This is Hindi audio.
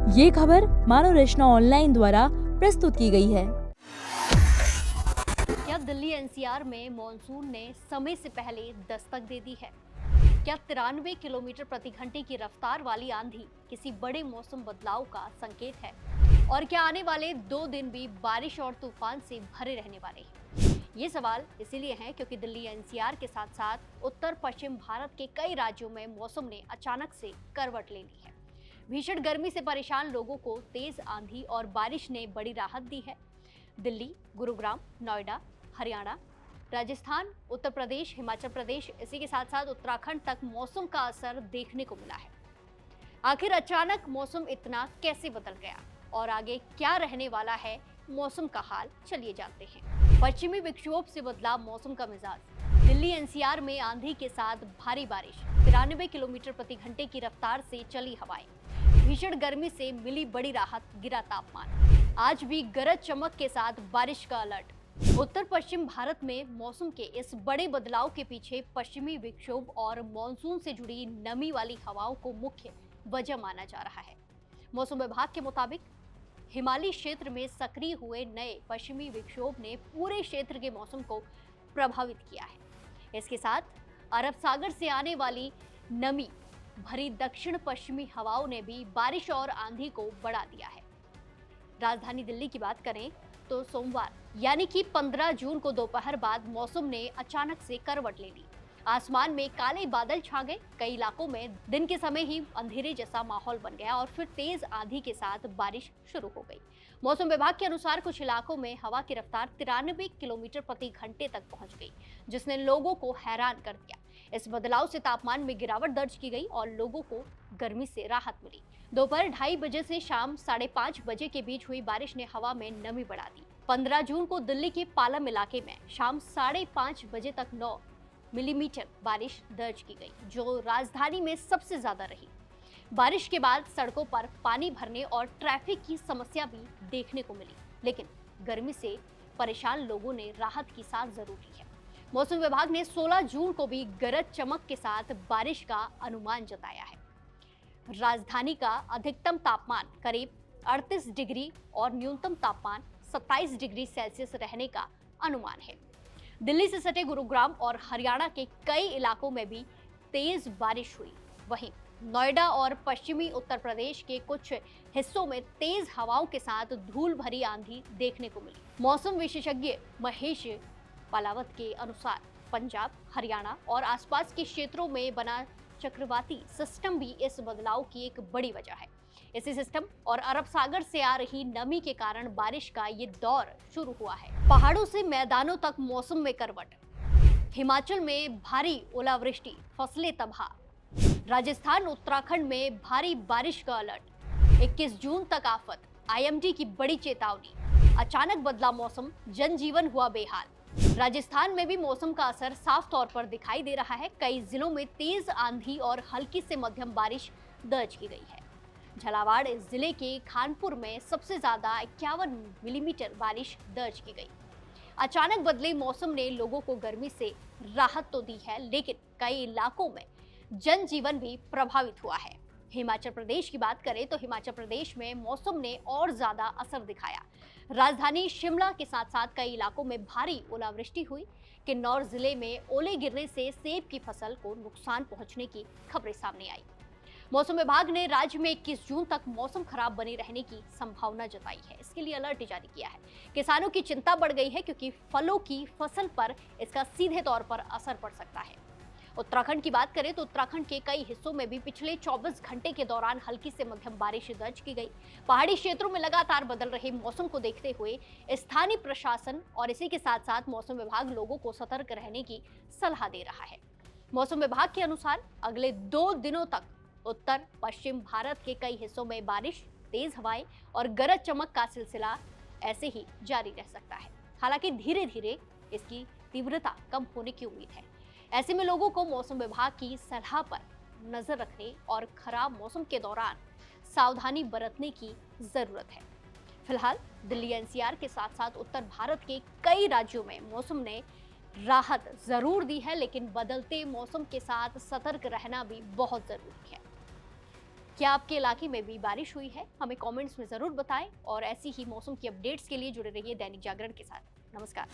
ये खबर मानव रचना ऑनलाइन द्वारा प्रस्तुत की गई है। क्या दिल्ली एनसीआर में मॉनसून ने समय से पहले दस्तक दे दी है? क्या 93 किलोमीटर प्रति घंटे की रफ्तार वाली आंधी किसी बड़े मौसम बदलाव का संकेत है? और क्या आने वाले 2 दिन भी बारिश और तूफान से भरे रहने वाले हैं? ये सवाल इसीलिए हैं क्योंकि दिल्ली एनसीआर के साथ साथ उत्तर पश्चिम भारत के कई राज्यों में मौसम ने अचानक से करवट ले ली है। भीषण गर्मी से परेशान लोगों को तेज आंधी और बारिश ने बड़ी राहत दी है। दिल्ली, गुरुग्राम, नोएडा, हरियाणा, राजस्थान, उत्तर प्रदेश, हिमाचल प्रदेश, इसी के साथ साथ उत्तराखंड तक मौसम का असर देखने को मिला है। आखिर अचानक मौसम इतना कैसे बदल गया और आगे क्या रहने वाला है मौसम का हाल, चलिए जानते हैं। पश्चिमी विक्षोभ से बदला मौसम का मिजाज। दिल्ली एनसीआर में आंधी के साथ भारी बारिश, 93 किलोमीटर प्रति घंटे की रफ्तार से चली हवाएं, भीषण गर्मी से मिली बड़ी राहत, गिरा तापमान। आज भी गरज चमक के साथ बारिश का अलर्ट। उत्तर पश्चिम भारत में मौसम के इस बड़े बदलाव के पीछे पश्चिमी विक्षोभ और मानसून से जुड़ी नमी वाली हवाओं को मुख्य वजह माना जा रहा है। मौसम विभाग के मुताबिक हिमालयी क्षेत्र में सक्रिय हुए नए पश्चिमी विक्षोभ ने पूरे क्षेत्र के मौसम को प्रभावित किया है। इसके साथ अरब सागर से आने वाली नमी भरी दक्षिण पश्चिमी हवाओं ने भी बारिश और आंधी को बढ़ा दिया है। राजधानी दिल्ली की बात करें तो सोमवार यानी कि 15 जून को दोपहर बाद मौसम ने अचानक से करवट ले ली। आसमान में काले बादल छा गए। कई इलाकों में दिन के समय ही अंधेरे जैसा माहौल बन गया और फिर तेज आंधी के साथ बारिश शुरू हो गई। मौसम विभाग के अनुसार कुछ इलाकों में हवा की रफ्तार 93 किलोमीटर प्रति घंटे तक पहुंच गई, जिसने लोगों को हैरान कर दिया। इस बदलाव से तापमान में गिरावट दर्ज की गई और लोगों को गर्मी से राहत मिली। दोपहर 2:30 बजे से शाम 5:30 बजे के बीच हुई बारिश ने हवा में नमी बढ़ा दी। 15 जून को दिल्ली के पालम इलाके में शाम 5:30 बजे तक 9 मिलीमीटर बारिश दर्ज की गई, जो राजधानी में सबसे ज्यादा रही। बारिश के बाद सड़कों पर पानी भरने और ट्रैफिक की समस्या भी देखने को मिली, लेकिन गर्मी से परेशान लोगों ने राहत की सांस जरूर ली है। मौसम विभाग ने 16 जून को भी गरज चमक के साथ बारिश का अनुमान जताया है। राजधानी का अधिकतम तापमान करीब 38 डिग्री और न्यूनतम तापमान 27 डिग्री सेल्सियस रहने का अनुमान है। दिल्ली से सटे गुरुग्राम और हरियाणा के कई इलाकों में भी तेज बारिश हुई। वहीं नोएडा और पश्चिमी उत्तर प्रदेश के कुछ हिस्सों में तेज हवाओं के साथ धूल भरी आंधी देखने को मिली। मौसम विशेषज्ञ महेश पालावत के अनुसार पंजाब, हरियाणा और आसपास के क्षेत्रों में बना चक्रवाती सिस्टम भी इस बदलाव की एक बड़ी वजह है। इसी सिस्टम और अरब सागर से आ रही नमी के कारण बारिश का ये दौर शुरू हुआ है। पहाड़ों से मैदानों तक मौसम में करवट। हिमाचल में भारी ओलावृष्टि, फसलें तबाह। राजस्थान, उत्तराखंड में भारी बारिश का अलर्ट। 21 जून तक आफत, आईएमडी की बड़ी चेतावनी। अचानक बदला मौसम, जनजीवन हुआ बेहाल। राजस्थान में भी मौसम का असर साफ तौर पर दिखाई दे रहा है। कई जिलों में तेज आंधी और हल्की से मध्यम बारिश दर्ज की गई है। झालावाड़ जिले के खानपुर में सबसे ज्यादा 51 मिलीमीटर बारिश दर्ज की गई। अचानक बदले मौसम ने लोगों को गर्मी से राहत तो दी है, लेकिन कई इलाकों में जनजीवन भी प्रभावित हुआ है। हिमाचल प्रदेश की बात करें तो हिमाचल प्रदेश में मौसम ने और ज्यादा असर दिखाया। राजधानी शिमला के साथ साथ कई इलाकों में भारी ओलावृष्टि हुई। किन्नौर जिले में ओले गिरने से सेब की फसल को नुकसान पहुंचने की खबरें सामने आई। मौसम विभाग ने राज्य में 21 जून तक मौसम खराब बने रहने की संभावना जताई है। इसके लिए अलर्ट जारी किया है। किसानों की चिंता बढ़ गई है क्योंकि फलों की फसल पर इसका सीधे तौर पर असर पड़ सकता है। उत्तराखंड की बात करें तो उत्तराखंड के कई हिस्सों में भी पिछले 24 घंटे के दौरान हल्की से मध्यम बारिश दर्ज की गई। पहाड़ी क्षेत्रों में लगातार बदल रहे मौसम को देखते हुए स्थानीय प्रशासन और इसी के साथ साथ मौसम विभाग लोगों को सतर्क रहने की सलाह दे रहा है। मौसम विभाग के अनुसार अगले 2 दिनों तक उत्तर पश्चिम भारत के कई हिस्सों में बारिश, तेज हवाएं और गरज चमक का सिलसिला ऐसे ही जारी रह सकता है। हालांकि धीरे धीरे इसकी तीव्रता कम होने की उम्मीद है। ऐसे में लोगों को मौसम विभाग की सलाह पर नजर रखने और खराब मौसम के दौरान सावधानी बरतने की जरूरत है। फिलहाल दिल्ली एनसीआर के साथ साथ उत्तर भारत के कई राज्यों में मौसम ने राहत जरूर दी है, लेकिन बदलते मौसम के साथ सतर्क रहना भी बहुत जरूरी है। क्या आपके इलाके में भी बारिश हुई है? हमें कमेंट्स में जरूर बताएं और ऐसी ही मौसम की अपडेट्स के लिए जुड़े रहिए दैनिक जागरण के साथ। नमस्कार।